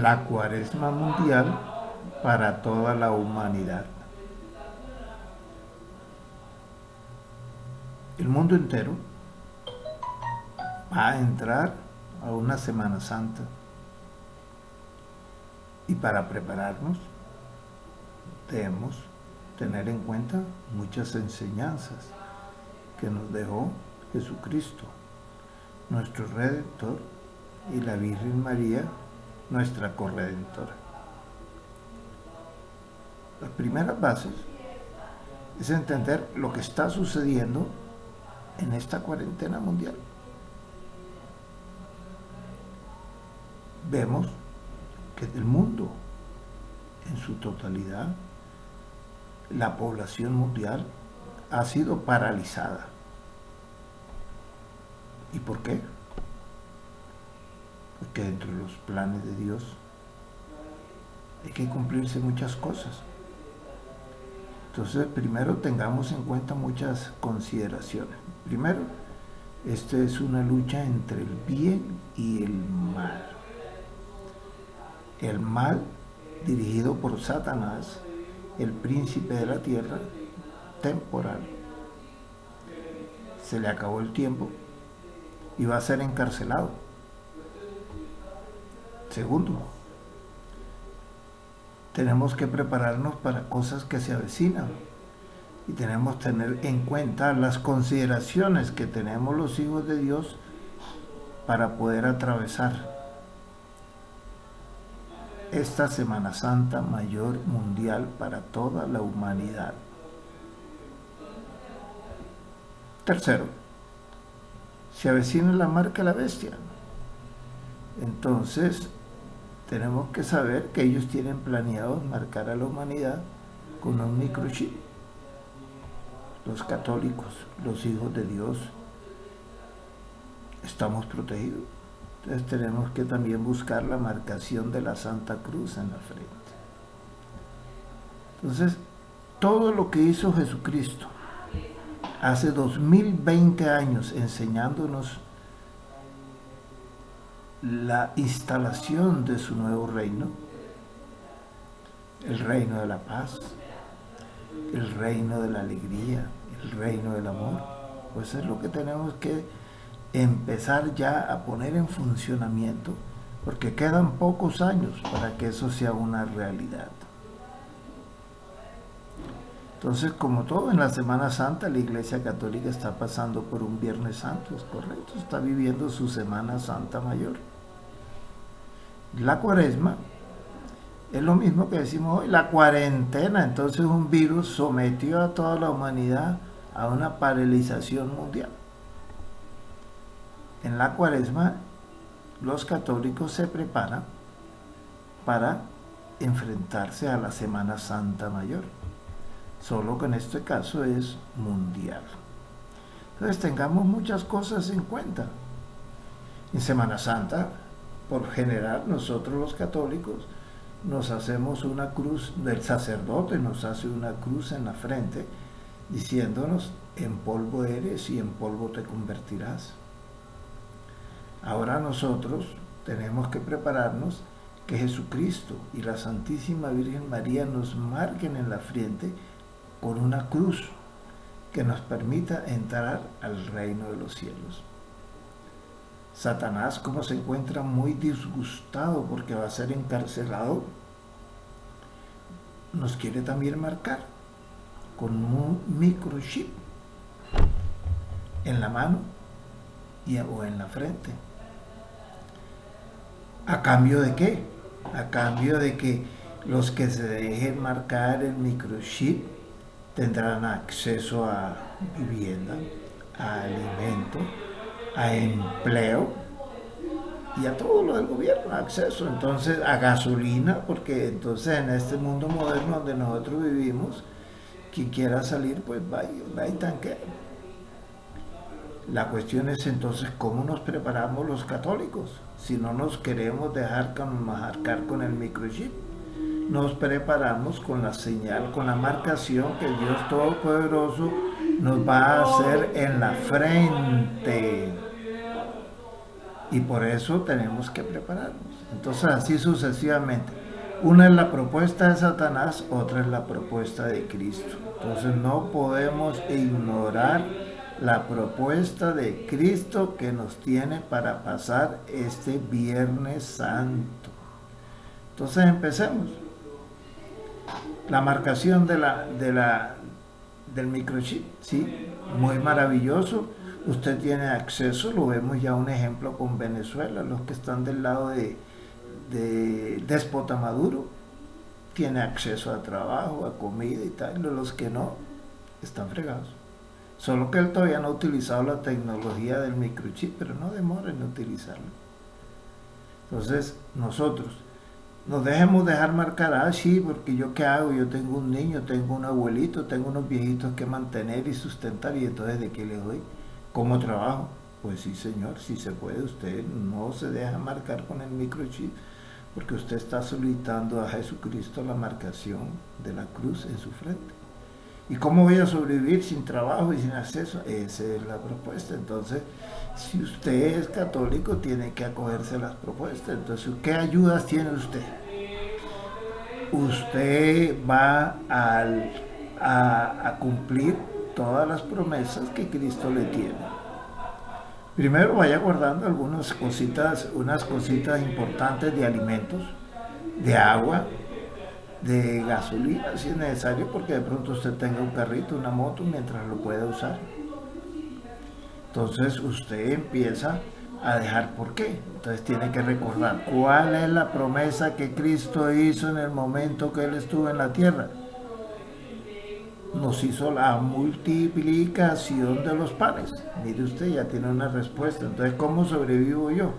la Cuaresma mundial para toda la humanidad. El mundo entero va a entrar a una Semana Santa y para prepararnos debemos tener en cuenta muchas enseñanzas que nos dejó Jesucristo, nuestro Redentor, y la Virgen María, nuestra corredentora. Las primeras bases es entender lo que está sucediendo en esta cuarentena mundial. Vemos que el mundo en su totalidad, la población mundial ha sido paralizada. ¿Y por qué? Porque dentro de los planes de Dios hay que cumplirse muchas cosas. Entonces, primero tengamos en cuenta muchas consideraciones. Primero, esta es una lucha entre el bien y el mal. El mal dirigido por Satanás, el príncipe de la tierra, temporal. Se le acabó el tiempo y va a ser encarcelado. Segundo, tenemos que prepararnos para cosas que se avecinan y tenemos que tener en cuenta las consideraciones que tenemos los hijos de Dios para poder atravesar esta Semana Santa mayor mundial para toda la humanidad. Tercero, se avecina la marca de la bestia. Entonces, tenemos que saber que ellos tienen planeado marcar a la humanidad con un microchip. Los católicos, los hijos de Dios, estamos protegidos. Entonces tenemos que también buscar la marcación de la Santa Cruz en la frente. Entonces, todo lo que hizo Jesucristo hace 2020 años enseñándonos la instalación de su nuevo reino, el reino de la paz, el reino de la alegría, el reino del amor, pues es lo que tenemos que empezar ya a poner en funcionamiento, porque quedan pocos años para que eso sea una realidad. Entonces, como todo en la Semana Santa, la Iglesia Católica está pasando por un Viernes Santo, es correcto, está viviendo su Semana Santa mayor. La Cuaresma es lo mismo que decimos hoy, la cuarentena. Entonces un virus sometió a toda la humanidad a una paralización mundial. En la Cuaresma los católicos se preparan para enfrentarse a la Semana Santa mayor, solo que en este caso es mundial. Entonces tengamos muchas cosas en cuenta. En Semana Santa, por general, nosotros los católicos nos hacemos una cruz, del sacerdote nos hace una cruz en la frente, diciéndonos, en polvo eres y en polvo te convertirás. Ahora nosotros tenemos que prepararnos que Jesucristo y la Santísima Virgen María nos marquen en la frente con una cruz que nos permita entrar al reino de los cielos. Satanás, como se encuentra muy disgustado porque va a ser encarcelado, nos quiere también marcar con un microchip en la mano o en la frente. ¿A cambio de qué? A cambio de que los que se dejen marcar el microchip tendrán acceso a vivienda, a alimento, a empleo y a todo lo del gobierno, acceso entonces a gasolina, porque entonces en este mundo moderno donde nosotros vivimos, quien quiera salir pues va y tanquea. La cuestión es entonces cómo nos preparamos los católicos si no nos queremos dejar marcar con el microchip. Nos preparamos con la señal, con la marcación que el Dios Todopoderoso nos va a hacer en la frente. Y por eso tenemos que prepararnos. Entonces, así sucesivamente. Una es la propuesta de Satanás, otra es la propuesta de Cristo. Entonces, no podemos ignorar la propuesta de Cristo que nos tiene para pasar este Viernes Santo. Entonces, empecemos. La marcación del microchip, sí, muy maravilloso. Usted tiene acceso, lo vemos ya un ejemplo con Venezuela, los que están del lado de Déspota Maduro, tiene acceso a trabajo, a comida y tal, los que no, están fregados. Solo que él todavía no ha utilizado la tecnología del microchip, pero no demora en utilizarlo. Entonces, nosotros nos dejemos dejar marcar, sí, porque yo qué hago, yo tengo un niño, tengo un abuelito, tengo unos viejitos que mantener y sustentar, y entonces ¿de qué le doy? ¿Cómo trabajo? Pues sí, señor, sí se puede. Usted no se deja marcar con el microchip, porque usted está solicitando a Jesucristo la marcación de la cruz en su frente. ¿Y cómo voy a sobrevivir sin trabajo y sin acceso? Esa es la propuesta. Entonces, si usted es católico, tiene que acogerse a las propuestas. Entonces, ¿qué ayudas tiene usted? Usted va a cumplir todas las promesas que Cristo le tiene. Primero vaya guardando algunas cositas, unas cositas importantes de alimentos, de agua, de gasolina, si es necesario, porque de pronto usted tenga un carrito, una moto, mientras lo pueda usar. Entonces usted empieza a dejar por qué. Entonces tiene que recordar cuál es la promesa que Cristo hizo en el momento que Él estuvo en la tierra. Nos hizo la multiplicación de los panes. Mire usted, ya tiene una respuesta. Entonces, ¿cómo sobrevivo yo?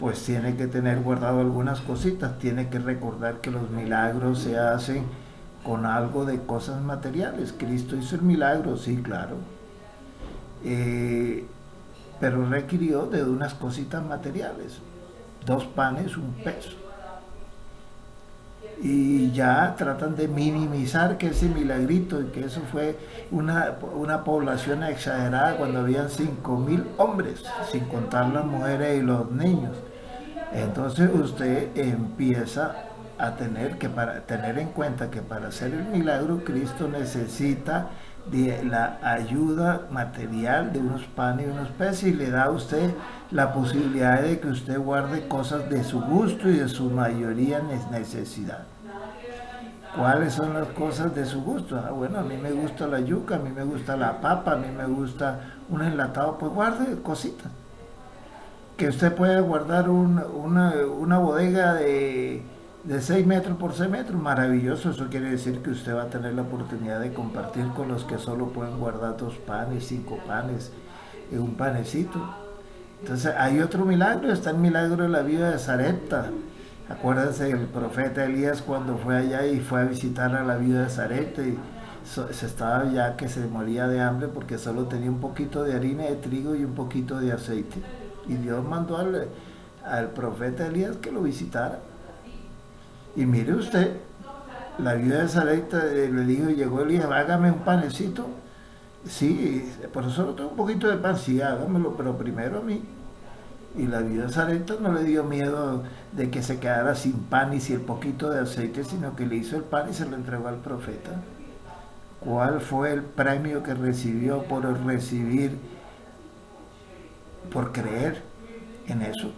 Pues tiene que tener guardado algunas cositas. Tiene que recordar que los milagros se hacen con algo de cosas materiales. Cristo hizo el milagro, sí, claro. Pero requirió de unas cositas materiales. 2 panes, un peso. Y ya tratan de minimizar que ese milagrito y que eso fue una población exagerada cuando habían 5.000 hombres, sin contar las mujeres y los niños. Entonces usted empieza a tener en cuenta que para hacer el milagro Cristo necesita de la ayuda material de unos panes y unos peces, y le da a usted la posibilidad de que usted guarde cosas de su gusto y de su mayoría necesidad. ¿Cuáles son las cosas de su gusto? Bueno, a mí me gusta la yuca, a mí me gusta la papa, a mí me gusta un enlatado, pues guarde cositas. Que usted pueda guardar una bodega de 6 metros por 6 metros, maravilloso. Eso quiere decir que usted va a tener la oportunidad de compartir con los que solo pueden guardar 2 panes, 5 panes, un panecito. Entonces hay otro milagro, está el milagro de la vida de Sarepta. Acuérdense del profeta Elías cuando fue allá y fue a visitar a la viuda de Sarepta, y se estaba ya que se moría de hambre porque solo tenía un poquito de harina de trigo y un poquito de aceite. Y Dios mandó al profeta Elías que lo visitara. Y mire usted, la viuda de Sarepta le dijo, llegó Elías, hágame un panecito. Sí, por eso solo tengo un poquito de pan, sí, hágamelo, pero primero a mí. Y la viuda de Sarepta no le dio miedo de que se quedara sin pan y sin el poquito de aceite, sino que le hizo el pan y se lo entregó al profeta. ¿Cuál fue el premio que recibió por creer en eso?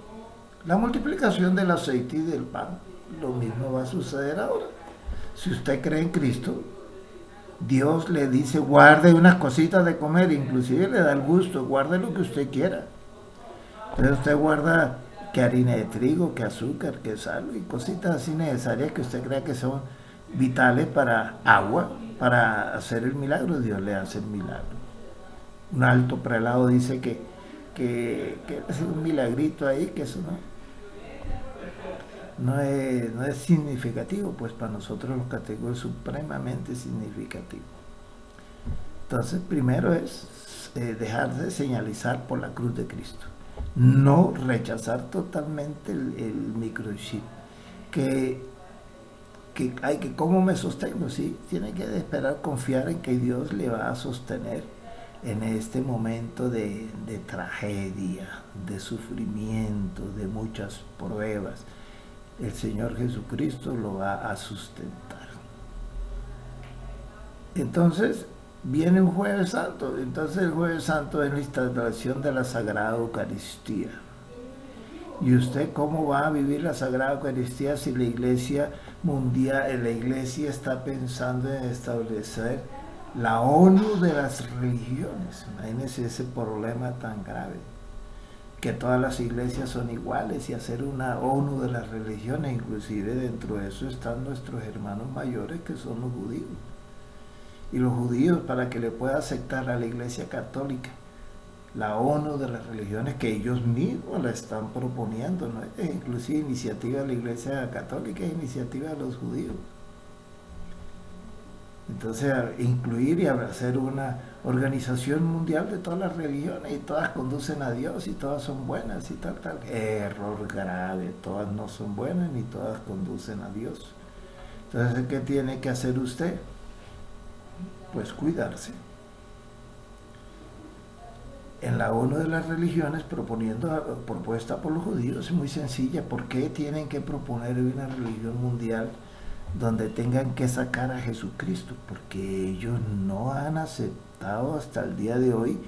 La multiplicación del aceite y del pan. Lo mismo va a suceder ahora. Si usted cree en Cristo, Dios le dice, guarde unas cositas de comer, inclusive le da el gusto, guarde lo que usted quiera. Entonces usted guarda que harina de trigo, que azúcar, que sal y cositas así necesarias que usted crea que son vitales para agua, para hacer el milagro. Dios le hace el milagro. Un alto prelado dice que es un milagrito ahí, que eso no es significativo, pues para nosotros los católicos es supremamente significativo. Entonces, primero es dejarse señalizar por la cruz de Cristo. No rechazar totalmente el microchip. ¿Cómo me sostengo? Sí, tiene que esperar, confiar en que Dios le va a sostener en este momento de tragedia, de sufrimiento, de muchas pruebas, el Señor Jesucristo lo va a sustentar. Entonces viene un Jueves Santo. Entonces el Jueves Santo es la instalación de la Sagrada Eucaristía. ¿Y usted cómo va a vivir la Sagrada Eucaristía si la Iglesia mundial, la Iglesia está pensando en establecer la ONU de las religiones? Imagínense ese problema tan grave, que todas las iglesias son iguales, y hacer una ONU de las religiones. Inclusive dentro de eso están nuestros hermanos mayores, que son los judíos. Y los judíos, para que le pueda aceptar a la Iglesia Católica la ONU de las religiones, que ellos mismos la están proponiendo, no es inclusive iniciativa de la Iglesia Católica, es iniciativa de los judíos. Entonces, incluir y hacer una organización mundial de todas las religiones, y todas conducen a Dios y todas son buenas y tal. Error grave, todas no son buenas ni todas conducen a Dios. Entonces, ¿qué tiene que hacer usted? Pues cuidarse. En la ONU de las religiones, propuesta por los judíos, es muy sencilla. ¿Por qué tienen que proponer una religión mundial donde tengan que sacar a Jesucristo? Porque ellos no han aceptado hasta el día de hoy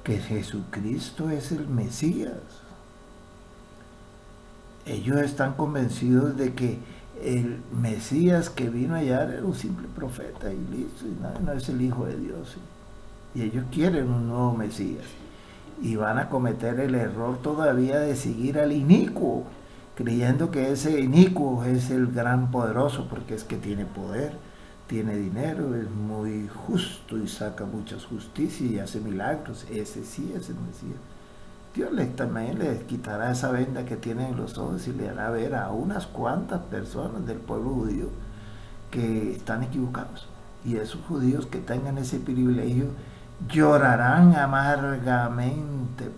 que Jesucristo es el Mesías. Ellos están convencidos de que el Mesías que vino allá era un simple profeta y listo, y no es el Hijo de Dios. Y ellos quieren un nuevo Mesías. Y van a cometer el error todavía de seguir al inicuo, creyendo que ese inicuo es el gran poderoso, porque es que tiene poder, tiene dinero, es muy justo y saca muchas justicias y hace milagros. Ese sí es el Mesías. Dios también les quitará esa venda que tienen en los ojos y le hará ver a unas cuantas personas del pueblo judío que están equivocados. Y esos judíos que tengan ese privilegio llorarán amargamente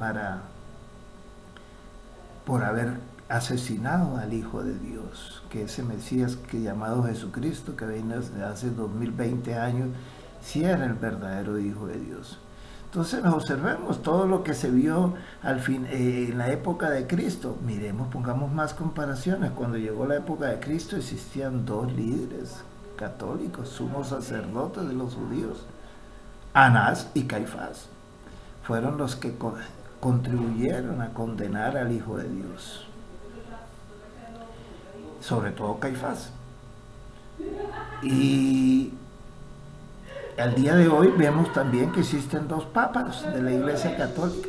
por haber asesinado al Hijo de Dios, que ese Mesías que llamado Jesucristo, que vino hace 2020 años, sí era el verdadero Hijo de Dios. Entonces observemos todo lo que se vio al fin, en la época de Cristo. Miremos, pongamos más comparaciones. Cuando llegó la época de Cristo existían dos líderes católicos, sumos sacerdotes de los judíos, Anás y Caifás. Fueron los que contribuyeron a condenar al Hijo de Dios, sobre todo Caifás. Y al día de hoy vemos también que existen dos papas de la Iglesia Católica.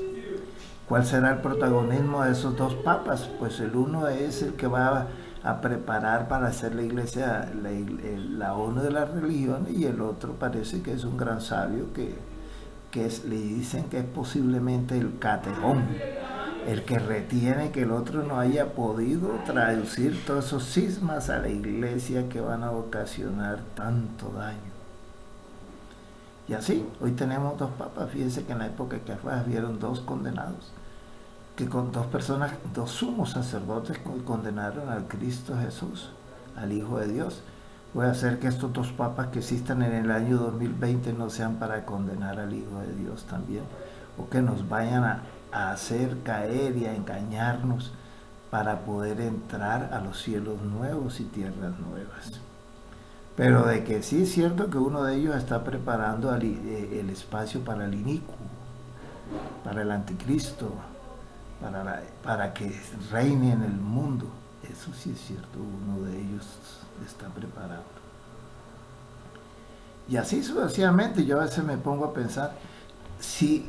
¿Cuál será el protagonismo de esos dos papas? Pues el uno es el que va a preparar para hacer la Iglesia, la ONU de las religiones, y el otro parece que es un gran sabio le dicen que es posiblemente el catejón, el que retiene que el otro no haya podido traducir todos esos cismas a la Iglesia que van a ocasionar tanto daño. Y así, hoy tenemos dos papas. Fíjense que en la época de Caifás vieron dos condenados, que con dos sumos sacerdotes condenaron al Cristo Jesús, al Hijo de Dios. Voy a hacer que estos dos papas que existan en el año 2020 no sean para condenar al Hijo de Dios también, o que nos vayan a hacer caer y a engañarnos para poder entrar a los cielos nuevos y tierras nuevas. Pero de que sí es cierto que uno de ellos está preparando el espacio para el inicuo, para el anticristo, para que reine en el mundo. Eso sí es cierto, uno de ellos está preparado. Y así sucesivamente. Yo a veces me pongo a pensar si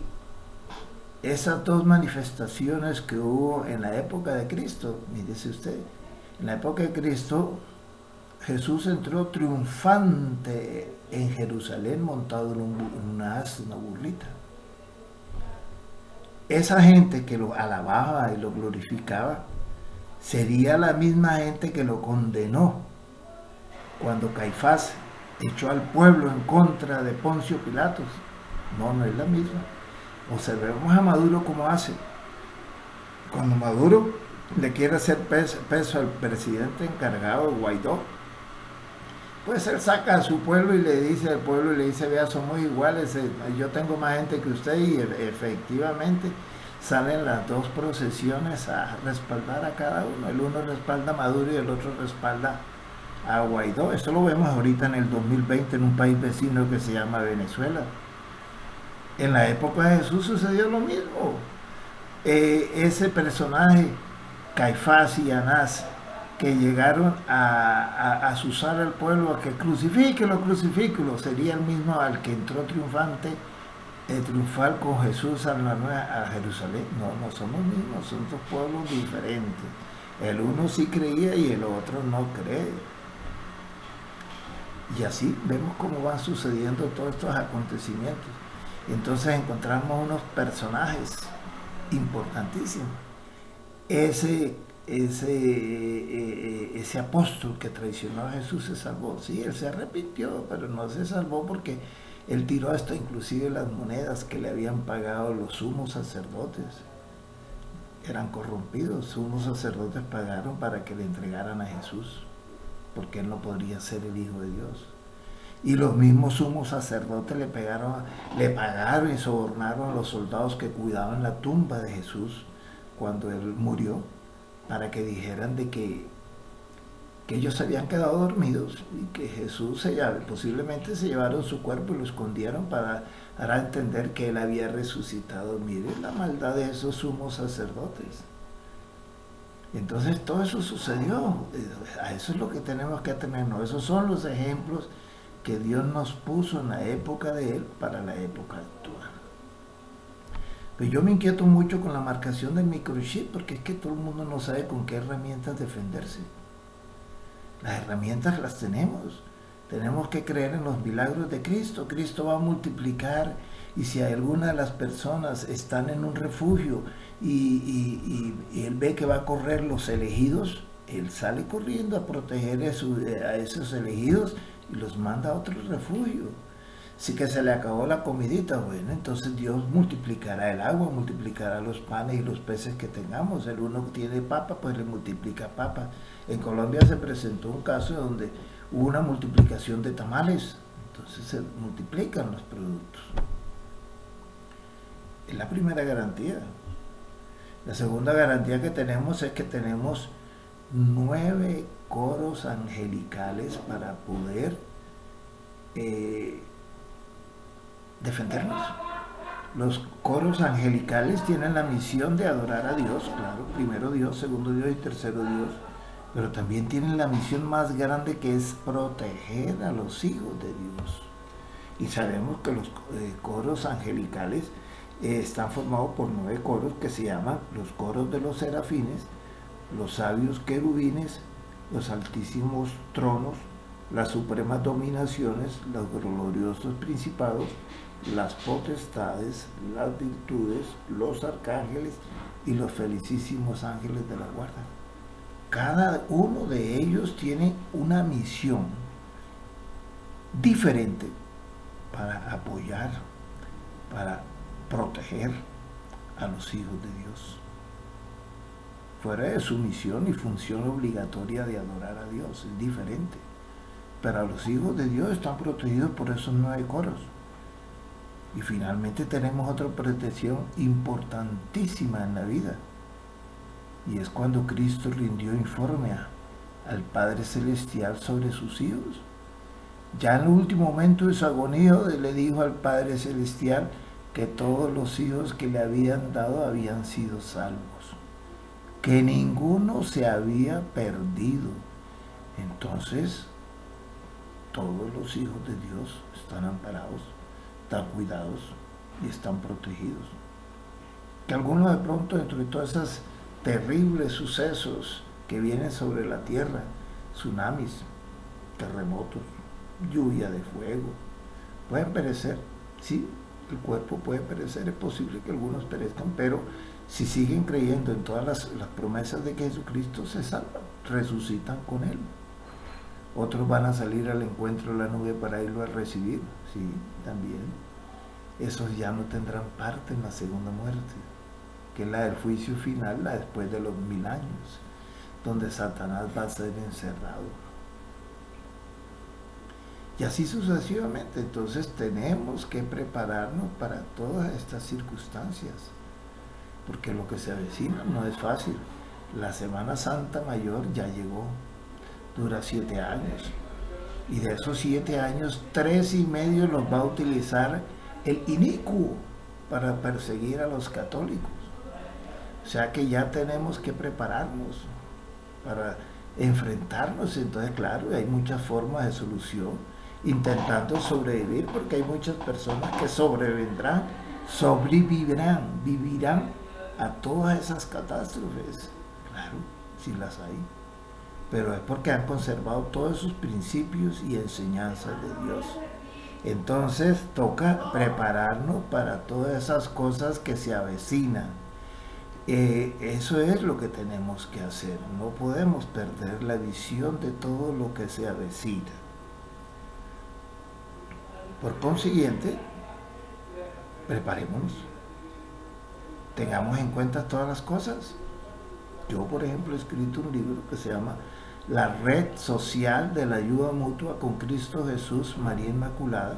esas dos manifestaciones que hubo en la época de Cristo, mírese usted, en la época de Cristo Jesús entró triunfante en Jerusalén montado en una burrita. Esa gente que lo alababa y lo glorificaba sería la misma gente que lo condenó cuando Caifás echó al pueblo en contra de Poncio Pilatos. No es la misma. Observemos a Maduro cómo hace. Cuando Maduro le quiere hacer peso al presidente encargado, Guaidó, Pues él saca a su pueblo y le dice al pueblo y le dice, vea, somos iguales, yo tengo más gente que usted y efectivamente salen las dos procesiones a respaldar a cada uno. El uno respalda a Maduro y el otro respalda a Guaidó. Esto lo vemos ahorita en el 2020 en un país vecino que se llama Venezuela. En la época de Jesús sucedió lo mismo. Ese personaje, Caifás y Anás, que llegaron a asusar al pueblo a que crucifíquelo, crucifíquelo, sería el mismo al que entró triunfal con Jesús a Jerusalén. No, no son los mismos, son dos pueblos diferentes. El uno sí creía y el otro no cree. Y así vemos cómo van sucediendo todos estos acontecimientos. Entonces encontramos unos personajes importantísimos. Ese apóstol que traicionó a Jesús se salvó. Sí, él se arrepintió, pero no se salvó porque él tiró hasta inclusive las monedas que le habían pagado los sumos sacerdotes. Eran corrompidos. Sumos sacerdotes pagaron para que le entregaran a Jesús, porque él no podría ser el Hijo de Dios. Y los mismos sumos sacerdotes le pagaron y sobornaron a los soldados que cuidaban la tumba de Jesús cuando él murió, para que dijeran de que ellos se habían quedado dormidos y que Jesús posiblemente se llevaron su cuerpo y lo escondieron para dar a entender que él había resucitado. Miren la maldad de esos sumos sacerdotes. Entonces todo eso sucedió. A eso es lo que tenemos que atenernos. Esos son los ejemplos que Dios nos puso en la época de Él para la época actual. Pero yo me inquieto mucho con la marcación del microchip, porque es que todo el mundo no sabe con qué herramientas defenderse. Las herramientas las tenemos. Tenemos que creer en los milagros de Cristo. Cristo va a multiplicar, y si alguna de las personas están en un refugio y Él ve que va a correr los elegidos, Él sale corriendo a proteger a esos elegidos y los manda a otro refugio. Si que se le acabó la comidita, bueno, entonces Dios multiplicará el agua, multiplicará los panes y los peces que tengamos. El uno tiene papa, pues le multiplica papa. En Colombia se presentó un caso donde hubo una multiplicación de tamales, entonces se multiplican los productos. Es la primera garantía. La segunda garantía que tenemos es que tenemos 9 coros angelicales para poder defendernos. Los coros angelicales tienen la misión de adorar a Dios, claro, primero Dios, segundo Dios y tercero Dios, pero también tienen la misión más grande, que es proteger a los hijos de Dios. Y sabemos que los coros angelicales están formados por 9 coros que se llaman los coros de los serafines, los sabios querubines, los altísimos tronos, las supremas dominaciones, los gloriosos principados, las potestades, las virtudes, los arcángeles y los felicísimos ángeles de la guarda. Cada uno de ellos tiene una misión diferente para apoyar, para proteger a los hijos de Dios, fuera de su misión y función obligatoria de adorar a Dios. Es diferente, pero los hijos de Dios están protegidos por esos 9 coros. Y finalmente tenemos otra protección importantísima en la vida, y es cuando Cristo rindió informe al Padre Celestial sobre sus hijos. Ya en el último momento de su agonía, le dijo al Padre Celestial que todos los hijos que le habían dado habían sido salvos, que ninguno se había perdido. Entonces, todos los hijos de Dios están amparados, están cuidados y están protegidos. Que algunos de pronto, dentro de todos esos terribles sucesos que vienen sobre la tierra, tsunamis, terremotos, lluvia de fuego, pueden perecer. Sí, el cuerpo puede perecer, es posible que algunos perezcan, pero si siguen creyendo en todas las promesas de que Jesucristo, se salvan, resucitan con Él. Otros van a salir al encuentro de la nube para irlo a recibir, sí, también. Esos ya no tendrán parte en la segunda muerte, que es la del juicio final, la después de los 1000 años, donde Satanás va a ser encerrado. y así sucesivamente. Entonces tenemos que prepararnos para todas estas circunstancias, porque lo que se avecina no es fácil. La Semana Santa Mayor ya llegó, dura 7 años, y de esos 7 años, 3 y medio los va a utilizar el inicuo para perseguir a los católicos. O sea que ya tenemos que prepararnos para enfrentarnos. Entonces, claro, hay muchas formas de solución, intentando sobrevivir, porque hay muchas personas que vivirán a todas esas catástrofes. Claro, si las hay, pero es porque han conservado todos esos principios y enseñanzas de Dios. Entonces toca prepararnos para todas esas cosas que se avecinan. Eso es lo que tenemos que hacer. No podemos perder la visión de todo lo que se avecina. Por consiguiente, preparémonos. Tengamos en cuenta todas las cosas. Yo, por ejemplo, he escrito un libro que se llama La Red Social de la Ayuda Mutua con Cristo Jesús, María Inmaculada,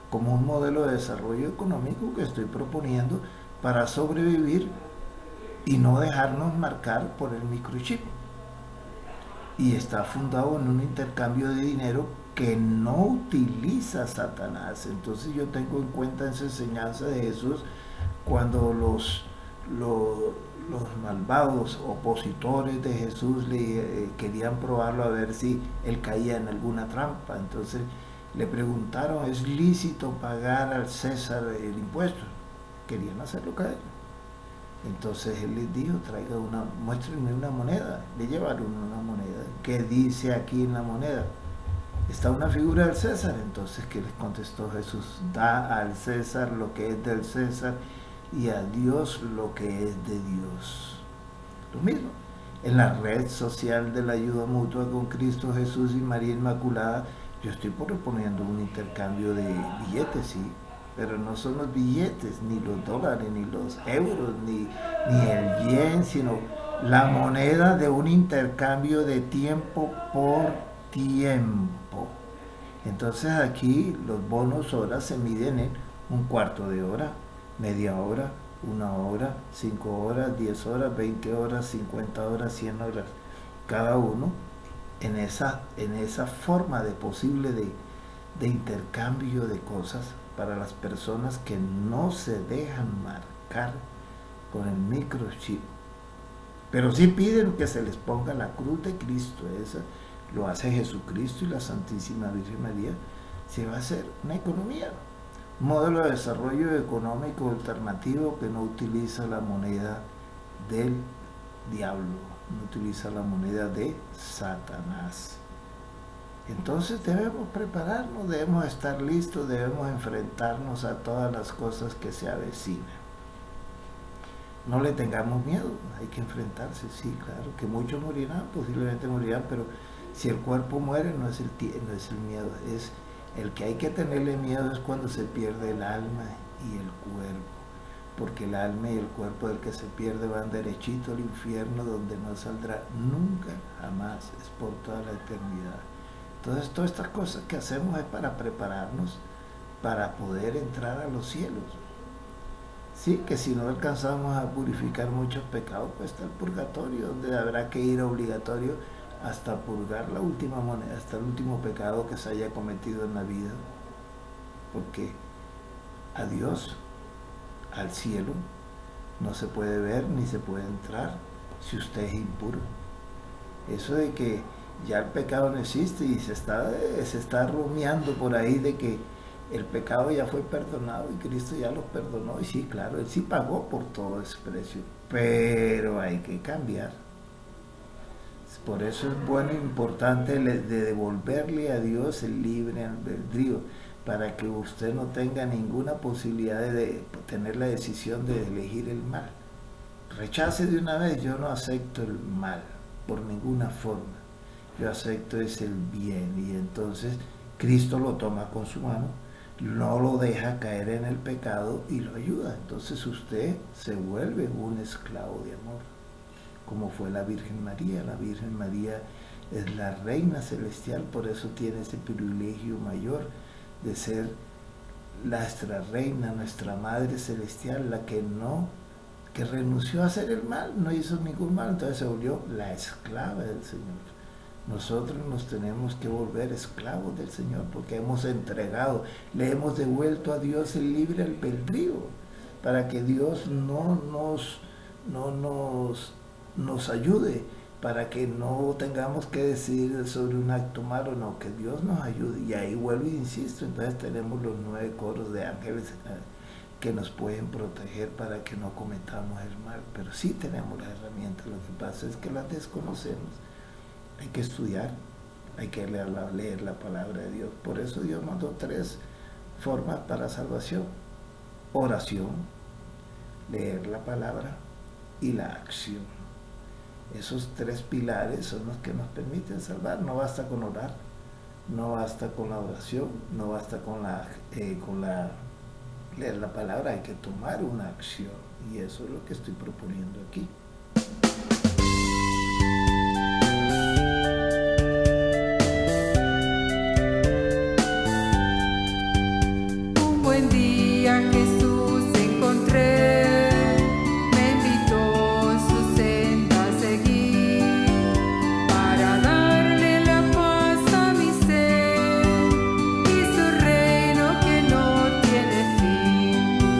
como un modelo de desarrollo económico que estoy proponiendo para sobrevivir y no dejarnos marcar por el microchip. Y está fundado en un intercambio de dinero que no utiliza Satanás. Entonces yo tengo en cuenta esa enseñanza de Jesús cuando los malvados opositores de Jesús querían probarlo a ver si él caía en alguna trampa. Entonces le preguntaron, ¿es lícito pagar al César el impuesto? Querían hacerlo caer. Entonces él les dijo, muéstrenme una moneda. Le llevaron una moneda. ¿Qué dice aquí en la moneda? Está una figura del César. Entonces, ¿qué les contestó Jesús? Da al César lo que es del César y a Dios lo que es de Dios. Lo mismo. En la red social de la ayuda mutua con Cristo Jesús y María Inmaculada, yo estoy proponiendo un intercambio de billetes, sí, pero no son los billetes, ni los dólares, ni los euros, ni el yen, sino la moneda de un intercambio de tiempo por tiempo. Entonces aquí los bonos horas se miden en un cuarto de hora, media hora, 1 hora, 5 horas, 10 horas, 20 horas, 50 horas, 100 horas, cada uno en esa forma de posible de intercambio de cosas para las personas que no se dejan marcar con el microchip. Pero sí piden que se les ponga la cruz de Cristo. Esa lo hace Jesucristo y la Santísima Virgen María. Se va a hacer una economía, un modelo de desarrollo económico alternativo que no utiliza la moneda del diablo, no utiliza la moneda de Satanás. Entonces debemos prepararnos, debemos estar listos, debemos enfrentarnos a todas las cosas que se avecinan. No le tengamos miedo, hay que enfrentarse, sí, claro, que muchos morirán, posiblemente morirán, pero si el cuerpo muere no es el miedo, es el que hay que tenerle miedo es cuando se pierde el alma y el cuerpo, porque el alma y el cuerpo del que se pierde van derechito al infierno donde no saldrá nunca, jamás, es por toda la eternidad. Entonces todas estas cosas que hacemos es para prepararnos para poder entrar a los cielos. Sí, que si no alcanzamos a purificar muchos pecados, pues está el purgatorio, donde habrá que ir obligatorio hasta purgar la última moneda, hasta el último pecado que se haya cometido en la vida. Porque a Dios, al cielo, no se puede ver ni se puede entrar si usted es impuro. Eso de que ya el pecado no existe y se está rumiando por ahí de que el pecado ya fue perdonado y Cristo ya lo perdonó. Y sí, claro, Él sí pagó por todo ese precio, pero hay que cambiar. Por eso es bueno e importante de devolverle a Dios el libre albedrío, para que usted no tenga ninguna posibilidad de tener la decisión de elegir el mal. Rechace de una vez, yo no acepto el mal por ninguna forma. Yo acepto es el bien, y entonces Cristo lo toma con su mano, no lo deja caer en el pecado y lo ayuda. Entonces usted se vuelve un esclavo de amor, como fue la Virgen María. La Virgen María es la reina celestial, por eso tiene ese privilegio mayor de ser nuestra reina, nuestra madre celestial, la que renunció a hacer el mal, no hizo ningún mal, entonces se volvió la esclava del Señor. Nosotros nos tenemos que volver esclavos del Señor porque hemos entregado, le hemos devuelto a Dios el libre albedrío para que Dios nos ayude, para que no tengamos que decidir sobre un acto malo, no, que Dios nos ayude. Y ahí vuelvo e insisto, entonces tenemos los 9 coros de ángeles que nos pueden proteger para que no cometamos el mal, pero sí tenemos las herramientas, lo que pasa es que las desconocemos. Hay que estudiar, hay que leer la palabra de Dios. Por eso Dios mandó 3 formas para salvación: oración, leer la palabra y la acción. Esos 3 pilares son los que nos permiten salvar. No basta con orar, no basta con la oración, no basta con leer la palabra, hay que tomar una acción. Y eso es lo que estoy proponiendo aquí.